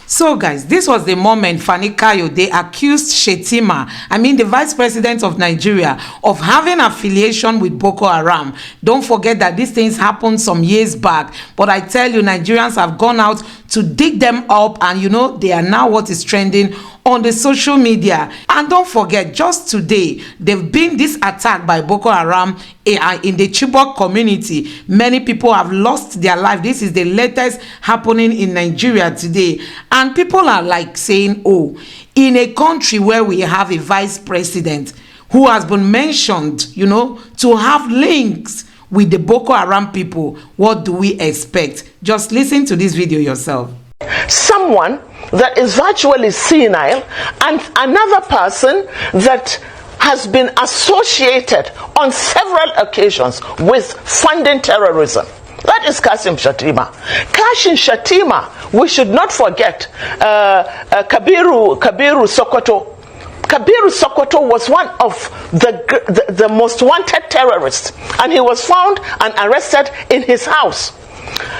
So guys, this was the moment Fani Kayode accused Shettima, the vice president of Nigeria, of having affiliation with Boko Haram. Don't forget that these things happened some years back, but I tell you, Nigerians have gone out to dig them up, and they are now what is trending on the social media. And don't forget, just today there've been this attack by Boko Haram in the Chibok community. Many people have lost their life. This is the latest happening in Nigeria today, and people are like saying, oh, in a country where we have a vice president who has been mentioned to have links with the Boko Haram people, what do we expect? Just listen to this video yourself. Someone that is virtually senile and another person that has been associated on several occasions with funding terrorism. That is Shettima. Shettima, we should not forget Kabiru Sokoto. Kabiru Sokoto was one of the most wanted terrorists, and he was found and arrested in his house.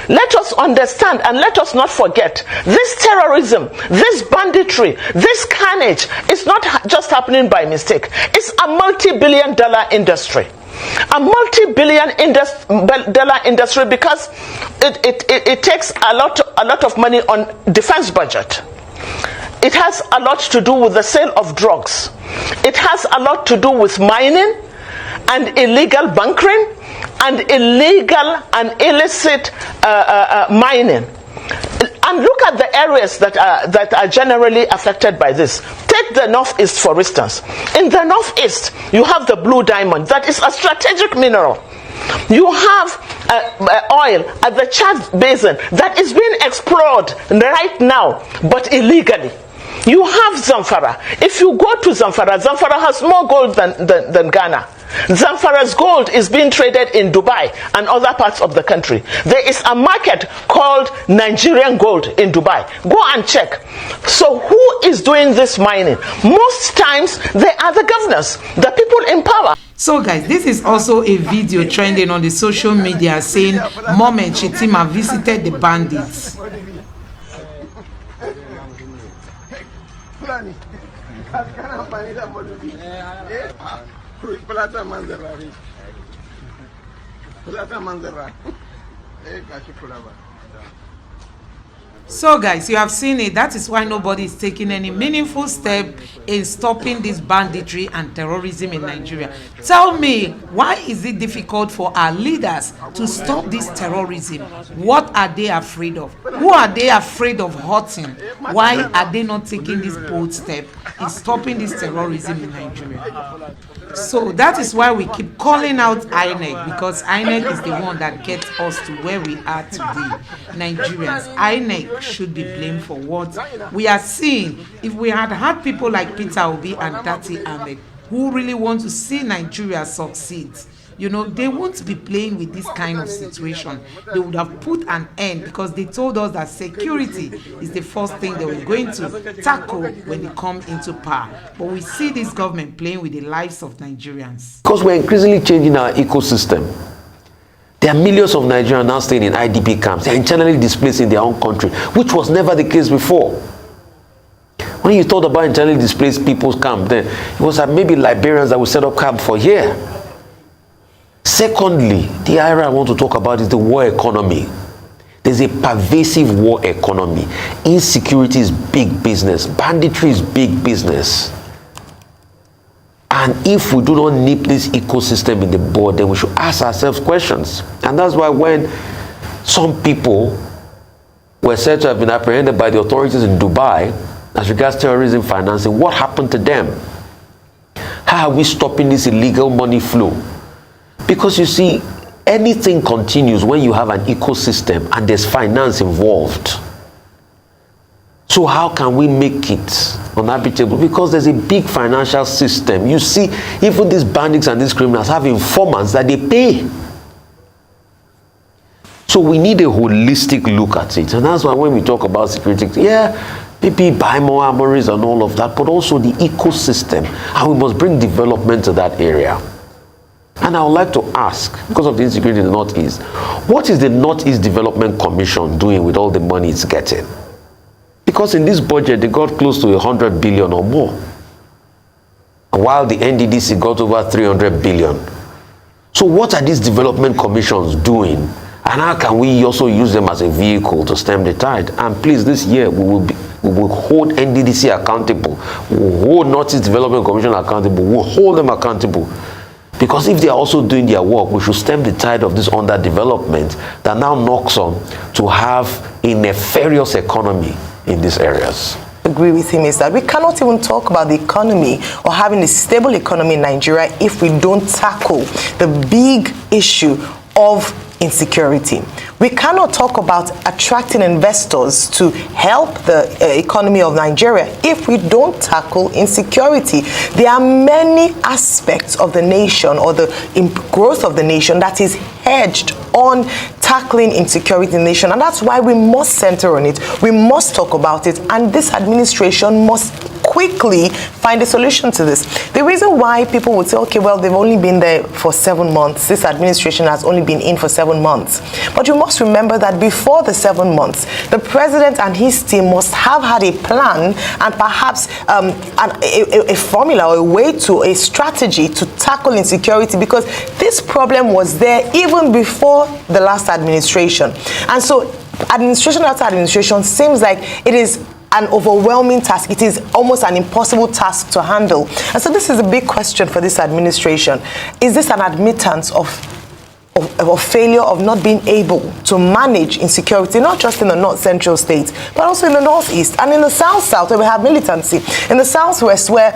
Let us understand and let us not forget, this terrorism, this banditry, this carnage is not just happening by mistake. It's a multi-billion-dollar industry. A multi-billion dollar industry because it takes a lot of money on defense budget. It has a lot to do with the sale of drugs. It has a lot to do with mining and illegal bunkering and illegal and illicit mining. And look at the areas that are generally affected by this. Take the Northeast, for instance. In the Northeast, you have the blue diamond. That is a strategic mineral. You have oil at the Chad Basin that is being explored right now, but illegally. You have Zamfara. If you go to Zamfara, Zamfara has more gold than Ghana. Zamfara's gold is being traded in Dubai and other parts of the country. There is a market called Nigerian gold in Dubai. Go and check. So who is doing this mining? Most times they are the governors, the people in power. So guys, this is also a video trending on the social media saying moment Shettima visited the bandits. So guys, you have seen it. That is why nobody is taking any meaningful step in stopping this banditry and terrorism in Nigeria. Tell me, why is it difficult for our leaders to stop this terrorism? What are they afraid of? Who are they afraid of hurting? Why are they not taking this bold step in stopping this terrorism in Nigeria? So that is why we keep calling out INEC, because INEC is the one that gets us to where we are today. Nigerians, INEC should be blamed for what we are seeing. If we had had people like Peter Obi and Dati Ahmed who really want to see Nigeria succeed, they won't be playing with this kind of situation. They would have put an end, because they told us that security is the first thing they were going to tackle when they come into power. But we see this government playing with the lives of Nigerians. Because we're increasingly changing our ecosystem. There are millions of Nigerians now staying in IDP camps. They're internally displaced in their own country, which was never the case before. When you thought about internally displaced people's camp, then it was maybe Liberians that would set up camp for here. Secondly, the area I want to talk about is the war economy. There's a pervasive war economy. Insecurity is big business. Banditry is big business. And if we do not nip this ecosystem in the bud, then we should ask ourselves questions. And that's why when some people were said to have been apprehended by the authorities in Dubai as regards terrorism financing, what happened to them? How are we stopping this illegal money flow? Because you see, anything continues when you have an ecosystem and there's finance involved. So how can we make it unhabitable? Because there's a big financial system. You see, even these bandits and these criminals have informants that they pay. So we need a holistic look at it. And that's why when we talk about security, people buy more armories and all of that, but also the ecosystem. And we must bring development to that area. And I would like to ask, because of the insecurity in the Northeast, what is the Northeast Development Commission doing with all the money it's getting? Because in this budget, they got close to 100 billion or more, while the NDDC got over 300 billion. So what are these development commissions doing? And how can we also use them as a vehicle to stem the tide? And please, this year, we will hold NDDC accountable. We will hold Northeast Development Commission accountable. We will hold them accountable. Because if they are also doing their work, we should stem the tide of this underdevelopment that now knocks on to have a nefarious economy in these areas. Agree with him is that we cannot even talk about the economy or having a stable economy in Nigeria if we don't tackle the big issue of insecurity. We cannot talk about attracting investors to help the economy of Nigeria if we don't tackle insecurity. There are many aspects of the nation or the growth of the nation that is hedged on tackling insecurity in the nation, and that's why we must center on it. We must talk about it, and this administration must quickly find a solution to this. The reason why people would say, okay, well, they've only been there for 7 months. This administration has only been in for 7 months. But you must remember that before the 7 months, the president and his team must have had a plan and perhaps a formula or a way to a strategy to tackle insecurity, because this problem was there even before the last administration. And so administration after administration seems like it is an overwhelming task. It is almost an impossible task to handle. And so this is a big question for this administration. Is this an admittance of failure of not being able to manage insecurity, not just in the north central states, but also in the northeast and in the south where we have militancy, in the southwest where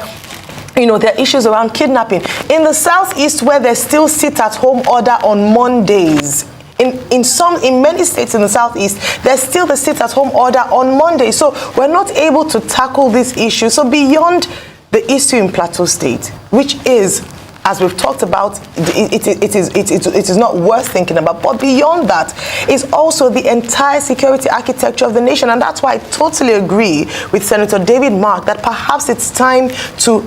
there are issues around kidnapping, in the southeast where there's still sit-at-home order on Mondays. In many states in the southeast, there's still the sit-at-home order on Monday. So we're not able to tackle this issue. So beyond the issue in Plateau State, which is, as we've talked about, it is not worth thinking about. But beyond that is also the entire security architecture of the nation. And that's why I totally agree with Senator David Mark that perhaps it's time to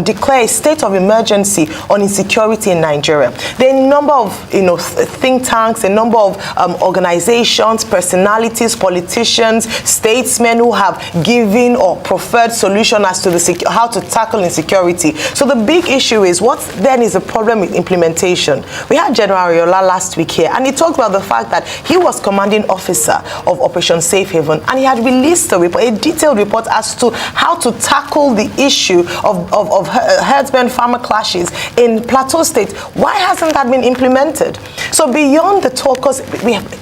declare a state of emergency on insecurity in Nigeria. There are a number of think tanks, a number of organizations, personalities, politicians, statesmen who have given or preferred solution as to how to tackle insecurity. So the big issue is, what then is the problem with implementation? We had General Ariola last week here, and he talked about the fact that he was commanding officer of Operation Safe Haven, and he had released a report, a detailed report as to how to tackle the issue of herdsman-farmer clashes in Plateau State. Why hasn't that been implemented? So beyond the talk, because we have,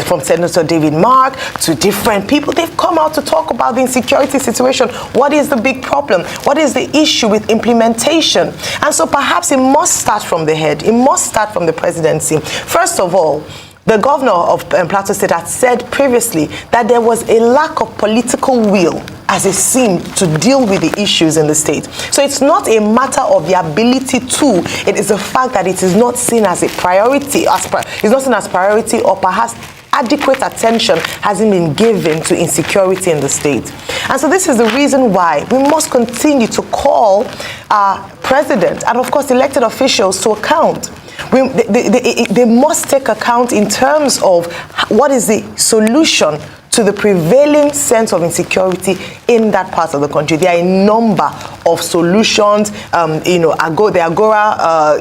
from Senator David Mark to different people, they've come out to talk about the insecurity situation. What is the big problem? What is the issue with implementation? And so perhaps it must start from the head. It must start from the presidency. First of all, the governor of Plateau State had said previously that there was a lack of political will, as it seemed, to deal with the issues in the state. So it's not a matter of the ability to, it is the fact that it is not seen as a priority, it's not seen as priority, or perhaps adequate attention hasn't been given to insecurity in the state. And so this is the reason why we must continue to call our president and, of course, elected officials to account. They must take account in terms of what is the solution to the prevailing sense of insecurity in that part of the country. There are a number of solutions. The Agora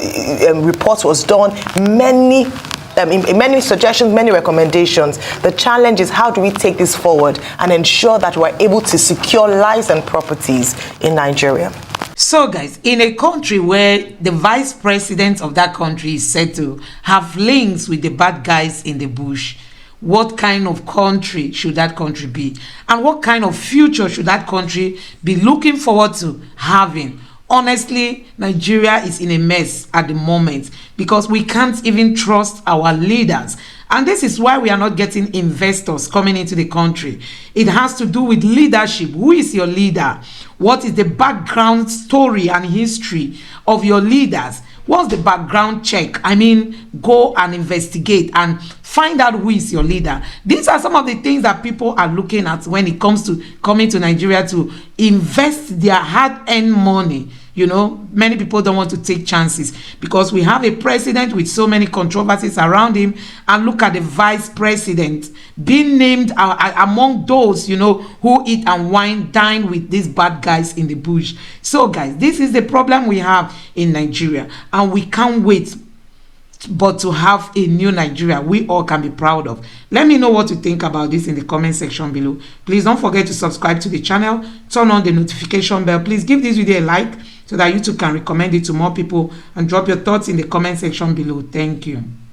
report was done. Many suggestions, many recommendations. The challenge is, how do we take this forward and ensure that we're able to secure lives and properties in Nigeria? So guys, in a country where the vice president of that country is said to have links with the bad guys in the bush, what kind of country should that country be? And what kind of future should that country be looking forward to having? Honestly, Nigeria is in a mess at the moment because we can't even trust our leaders. And this is why we are not getting investors coming into the country. It has to do with leadership. Who is your leader? What is the background story and history of your leaders? What's the background check? I mean, go and investigate and find out who is your leader. These are some of the things that people are looking at when it comes to coming to Nigeria to invest their hard-earned money You know, many people don't want to take chances because we have a president with so many controversies around him, and look at the vice president being named among those, you know, who eat and dine with these bad guys in the bush. So guys, this is the problem we have in Nigeria, and we can't wait but to have a new Nigeria we all can be proud of. Let me know what you think about this in the comment section below. Please don't forget to subscribe to the channel, turn on the notification bell. Please give this video a like so that YouTube can recommend it to more people, and drop your thoughts in the comment section below. Thank you.